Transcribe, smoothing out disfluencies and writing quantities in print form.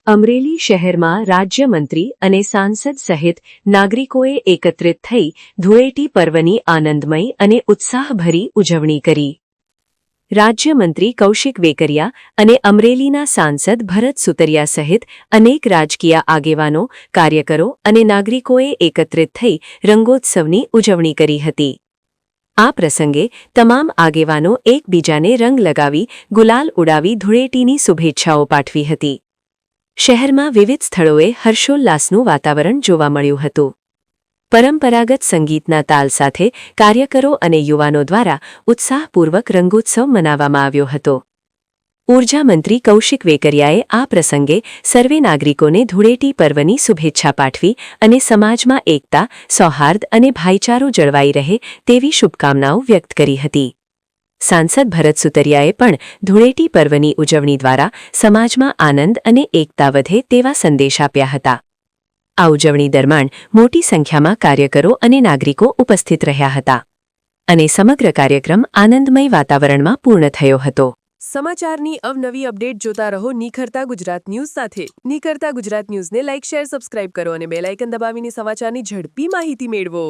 અમરેલી શહેરમાં રાજ્યમંત્રી અને સાંસદ સહિત નાગરિકોએ એકત્રિત થઈ ધૂળેટી પર્વની આનંદમય અને ઉત્સાહભરી ઉજવણી કરી. રાજ્યમંત્રી કૌશિક વેકરિયા અને અમરેલીના સાંસદ ભરત સુતરિયા સહિત અનેક રાજકીય આગેવાનો, કાર્યકરો અને નાગરિકોએ એકત્રિત થઈ રંગોત્સવની ઉજવણી કરી હતી. આ પ્રસંગે તમામ આગેવાનો એકબીજાને રંગ લગાવી ગુલાલ ઉડાવી ધૂળેટીની શુભેચ્છાઓ પાઠવી હતી. શહેરમાં વિવિધ સ્થળોએ હર્ષોલ્લાસનું વાતાવરણ જોવા મળ્યું હતું. પરંપરાગત સંગીતના તાલ સાથે કાર્યકરો અને યુવાનો દ્વારા ઉત્સાહપૂર્વક રંગોત્સવ મનાવવામાં આવ્યો હતો. ઊર્જા મંત્રી કૌશિક વેકરિયાએ આ પ્રસંગે સર્વે નાગરિકોને ધૂળેટી પર્વની શુભેચ્છા પાઠવી અને સમાજમાં એકતા, સૌહાર્દ અને ભાઈચારો જળવાઈ રહે તેવી શુભકામનાઓ વ્યક્ત કરી હતી. સાંસદ ભરત સુતરિયાએ પણ ધૂળેટી પર્વની ઉજવણી દ્વારા સમાજમાં આનંદ અને એકતા વધે તેવા સંદેશ આપ્યા હતા. આ ઉજવણી દરમિયાન મોટી સંખ્યામાં કાર્યકરો અને નાગરિકો ઉપસ્થિત રહ્યા હતા અને સમગ્ર કાર્યક્રમ આનંદમય વાતાવરણમાં પૂર્ણ થયો હતો. સમાચારની અવનવી અપડેટ જોતા રહો નિખરતા ગુજરાત ન્યૂઝ સાથે. નિખરતા ગુજરાત ન્યૂઝને લાઇક, શેર, સબસ્ક્રાઇબ કરો અને બેલ આઇકન દબાવીને સમાચારની ઝડપી માહિતી મેળવો.